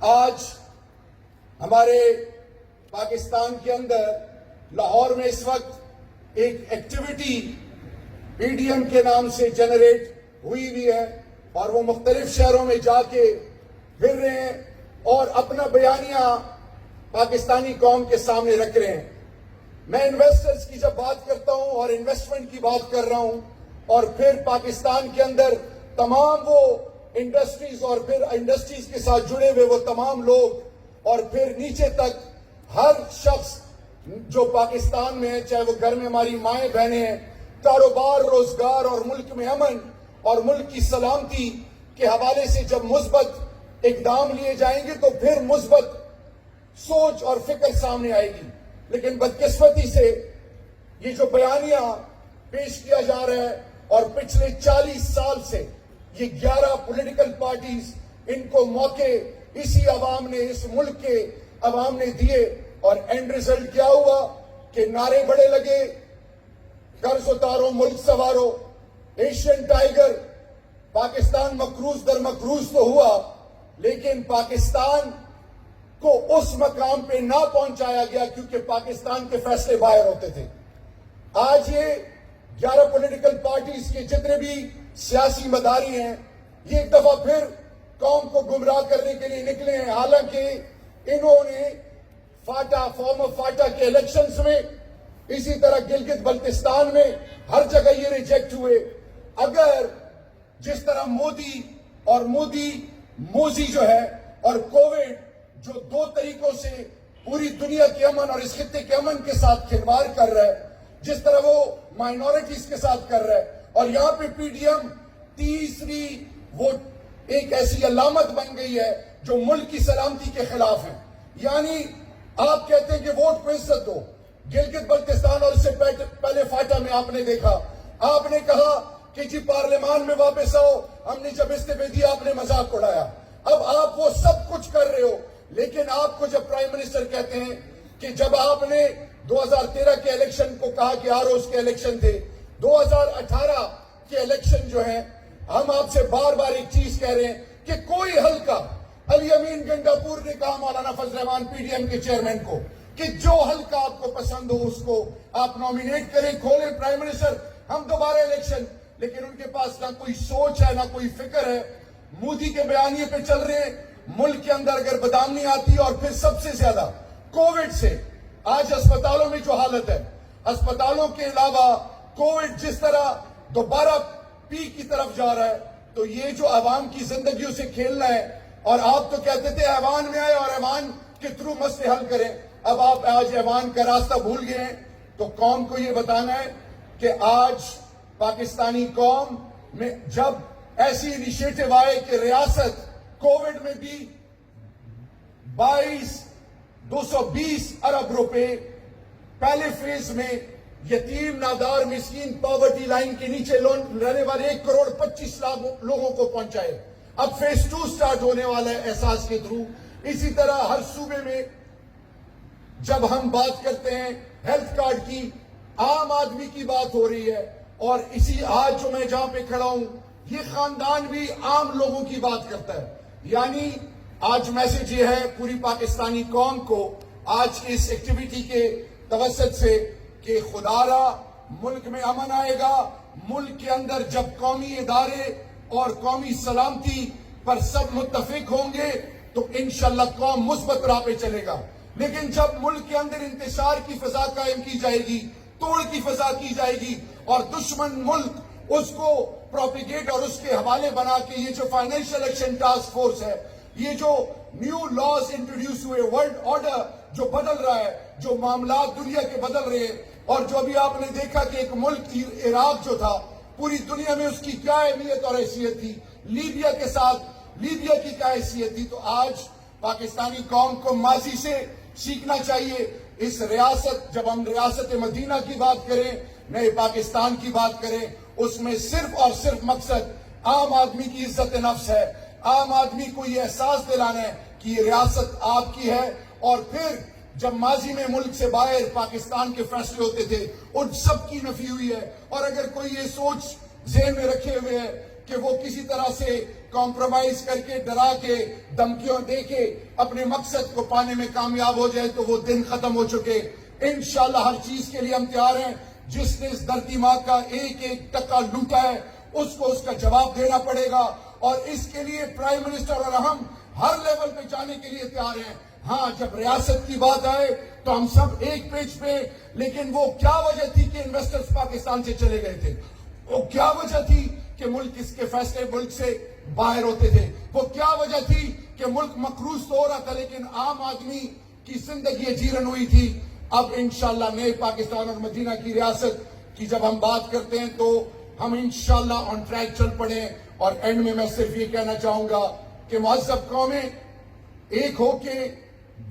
آج ہمارے پاکستان کے اندر لاہور میں اس وقت ایک ایکٹیویٹی پی ڈی ایم کے نام سے جنریٹ ہوئی ہے اور وہ مختلف شہروں میں جا کے پھر رہے ہیں اور اپنا بیانیہ پاکستانی قوم کے سامنے رکھ رہے ہیں. میں انویسٹرز کی جب بات کرتا ہوں اور انویسٹمنٹ کی بات کر رہا ہوں اور پھر پاکستان کے اندر تمام وہ انڈسٹریز اور پھر انڈسٹریز کے ساتھ جڑے ہوئے وہ تمام لوگ اور پھر نیچے تک ہر شخص جو پاکستان میں ہے، چاہے وہ گھر میں ہماری مائیں بہنیں ہیں، کاروبار، روزگار اور ملک میں امن اور ملک کی سلامتی کے حوالے سے جب مثبت اقدام لیے جائیں گے تو پھر مثبت سوچ اور فکر سامنے آئے گی. لیکن بدقسمتی سے یہ جو بیانیہ پیش کیا جا رہا ہے اور پچھلے 40 سال سے یہ 11 پولیٹیکل پارٹیز ان کو موقع اسی عوام نے، اس ملک کے عوام نے دیے اور اینڈ ریزلٹ کیا ہوا کہ نعرے بڑے لگے، قرض اتارو، ملک سنوارو، ایشین ٹائیگر، پاکستان مقروض در مقروض تو ہوا لیکن پاکستان کو اس مقام پہ نہ پہنچایا گیا کیونکہ پاکستان کے فیصلے باہر ہوتے تھے. آج یہ 11 پولیٹیکل پارٹیز کے جتنے بھی سیاسی مداری ہیں یہ ایک دفعہ پھر قوم کو گمراہ کرنے کے لیے نکلے ہیں. حالانکہ انہوں نے فارم فاٹا کے الیکشنز میں، اسی طرح گلگت بلتستان میں ہر جگہ یہ ریجیکٹ ہوئے. اگر جس طرح موزی جو ہے اور کووڈ جو دو طریقوں سے پوری دنیا کے امن اور اس خطے کے امن کے ساتھ کھلواڑ کر رہا ہے، جس طرح وہ مائنورٹیز کے ساتھ کر رہا ہے، اور یہاں پہ پی ڈی ایم تیسری وہ ایک ایسی علامت بن گئی ہے جو ملک کی سلامتی کے خلاف ہے. یعنی آپ کہتے ہیں کہ ووٹ کو عزت دو. گلگت بلتستان اور اس سے پہلے فاٹا میں آپ نے دیکھا، آپ نے کہا کہ جی پارلیمان میں واپس آؤ، ہم نے جب استعفے دیا آپ نے مذاق اڑایا. اب آپ وہ سب کچھ کر رہے ہو لیکن آپ کو جب پرائم منسٹر کہتے ہیں کہ جب آپ نے 2013 کے الیکشن کو کہا کہ آروز کے الیکشن تھے، 2018 کے الیکشن جو ہیں، ہم آپ سے بار بار ایک چیز کہہ رہے ہیں کہ کوئی حلقہ، علی امین گنڈاپور نے کہا مولانا فضل الرحمان پی ڈی ایم کے چیئرمین کو کہ جو حلقہ آپ کو پسند ہو اس کو آپ نامینیٹ کریں، کھولیں پرائم منسٹر، ہم دوبارہ الیکشن. لیکن ان کے پاس نہ کوئی سوچ ہے نہ کوئی فکر ہے. مودی کے بیانیے پہ چل رہے ہیں. ملک کے اندر اگر بدامنی آتی اور پھر سب سے زیادہ کووڈ سے آج اسپتالوں میں جو حالت ہے، اسپتالوں کے علاوہ کووڈ جس طرح دوبارہ پیک کی طرف جا رہا ہے، تو یہ جو عوام کی زندگیوں سے کھیلنا ہے. اور آپ تو کہتے تھے ایوان میں آئے اور ایوان کے تھرو مسئلے حل کریں. اب آپ آج ایوان کا راستہ بھول گئے ہیں. تو قوم کو یہ بتانا ہے کہ آج پاکستانی قوم میں جب ایسی انیشیٹو آئے کہ ریاست کووڈ میں بھی 220 ارب روپے پہلے فیز میں یتیم، نادار، مسکین، پاورٹی لائن کے نیچے رہنے والے 1 کروڑ 25 لاکھ لوگوں کو پہنچائے. اب فیز 2 سٹارٹ ہونے والا ہے احساس کے تھرو. اسی طرح ہر صوبے میں جب ہم بات کرتے ہیں ہیلتھ کارڈ کی، عام آدمی کی بات ہو رہی ہے. اور اسی آج جو میں جہاں پہ کھڑا ہوں یہ خاندان بھی عام لوگوں کی بات کرتا ہے. یعنی آج میسج یہ ہے پوری پاکستانی قوم کو آج کی اس ایکٹیویٹی کے توسط سے کہ خدا را ملک میں امن آئے گا. ملک کے اندر جب قومی ادارے اور قومی سلامتی پر سب متفق ہوں گے تو انشاءاللہ قوم مثبت راہ پہ چلے گا. لیکن جب ملک کے اندر انتشار کی فضا قائم کی جائے گی، توڑ کی فضا کی جائے گی اور دشمن ملک اس کو پروپیگیٹ اور اس کے حوالے بنا کے یہ جو فائنینشل ایکشن ٹاسک فورس ہے، یہ جو نیو لاز انٹروڈیوس ہوئے، ورلڈ آرڈر جو بدل رہا ہے، جو معاملات دنیا کے بدل رہے ہیں، اور جو ابھی آپ نے دیکھا کہ ایک ملک عراق جو تھا پوری دنیا میں اس کی کیا اہمیت اور حیثیت تھی، لیبیا کے ساتھ لیبیا کی کیا حیثیت تھی. تو آج پاکستانی قوم کو ماضی سے سیکھنا چاہیے. اس ریاست، جب ہم ریاست مدینہ کی بات کریں، نئے پاکستان کی بات کریں، اس میں صرف اور صرف مقصد عام آدمی کی عزت نفس ہے. عام آدمی کو یہ احساس دلانا ہے کہ یہ ریاست آپ کی ہے. اور پھر جب ماضی میں ملک سے باہر پاکستان کے فیصلے ہوتے تھے ان سب کی نفی ہوئی ہے. اور اگر کوئی یہ سوچ ذہن میں رکھے ہوئے ہے کہ وہ کسی طرح سے کمپرومائز کر کے ڈرا کے دھمکیوں دے کے اپنے مقصد کو پانے میں کامیاب ہو جائے تو وہ دن ختم ہو چکے. انشاءاللہ ہر چیز کے لیے ہم تیار ہیں. جس نے اس دھرتی ماں کا ایک ایک ٹکا لوٹا ہے اس کو اس کا جواب دینا پڑے گا, اور اس کے لیے پرائم منسٹر اور ہم ہر لیول پہ جانے کے لیے تیار ہیں. ہاں, جب ریاست کی بات آئے تو ہم سب ایک پیج پہ, لیکن وہ کیا وجہ تھی کہ انویسٹرز پاکستان سے چلے گئے تھے؟ وہ کیا وجہ تھی کہ ملک اس کے فیصلے ملک سے باہر ہوتے تھے؟ وہ کیا وجہ تھی کہ ملک مقروض تو ہو رہا تھا لیکن عام آدمی کی زندگی جیرن ہوئی تھی؟ اب انشاءاللہ نئے پاکستان اور مدینہ کی ریاست کی جب ہم بات کرتے ہیں تو ہم انشاءاللہ آن ٹریک چل پڑے. اور اینڈ میں صرف یہ کہنا چاہوں گا کہ مہذب قومیں ایک ہو کے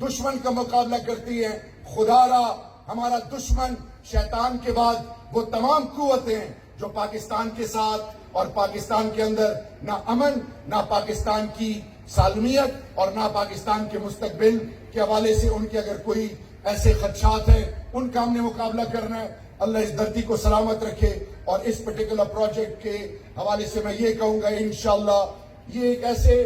دشمن کا مقابلہ کرتی ہیں. خدا را ہمارا دشمن شیطان کے بعد وہ تمام قوتیں ہیں جو پاکستان کے ساتھ اور پاکستان کے اندر نہ امن, نہ پاکستان کی سالمیت اور نہ پاکستان کے مستقبل کے حوالے سے ان کے اگر کوئی ایسے خدشات ہیں ان کا ہم نے مقابلہ کرنا ہے. اللہ اس دھرتی کو سلامت رکھے. اور اس پرٹیکولر پروجیکٹ کے حوالے سے میں یہ کہوں گا انشاءاللہ یہ ایک ایسے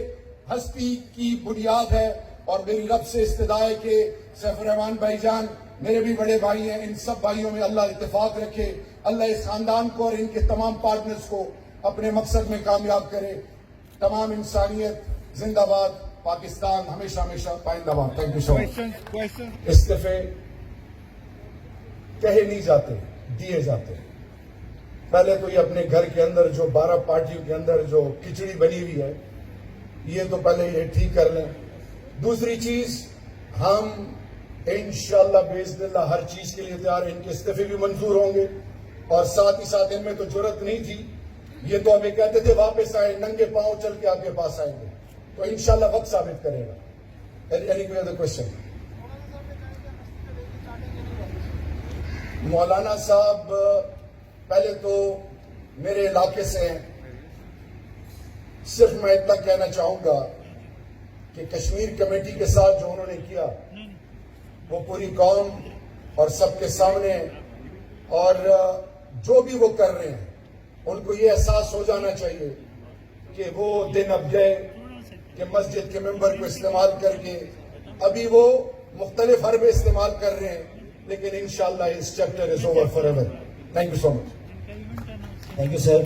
ہستی کی بنیاد ہے, اور میری رب سے استدعا ہے کہ سیف الرحمان بھائی جان میرے بھی بڑے بھائی ہیں, ان سب بھائیوں میں اللہ اتفاق رکھے. اللہ اس خاندان کو اور ان کے تمام پارٹنرز کو اپنے مقصد میں کامیاب کرے. تمام انسانیت زندہ باد, پاکستان ہمیشہ ہمیشہ پائندہ باد. تھینک یو سو مچ. استعفے کہے نہیں جاتے, دیے جاتے ہیں. پہلے تو یہ اپنے گھر کے اندر جو 12 پارٹیوں کے اندر جو کھچڑی بنی ہوئی ہے یہ تو پہلے یہ ٹھیک کر لیں. دوسری چیز, ہم انشاءاللہ باذن اللہ ہر چیز کے لیے تیار ہیں. ان کے استعفے بھی منظور ہوں گے, اور ساتھ ہی ساتھ ان میں تو جرت نہیں تھی, یہ تو ہمیں کہتے تھے واپس آئیں, ننگے پاؤں چل کے آپ کے پاس آئیں گے. تو انشاءاللہ وقت ثابت کرے گا. Any other question? مولانا صاحب پہلے تو میرے علاقے سے ہیں. صرف میں اتنا کہنا چاہوں گا کہ کشمیر کمیٹی کے ساتھ جو انہوں نے کیا وہ پوری قوم اور سب کے سامنے, اور جو بھی وہ کر رہے ہیں ان کو یہ احساس ہو جانا چاہیے کہ وہ دن اب گئے کہ مسجد کے ممبر کو استعمال کر کے ابھی وہ مختلف حربے استعمال کر رہے ہیں, لیکن انشاءاللہ اس chapter is over forever. Thank you so much. Thank you sir.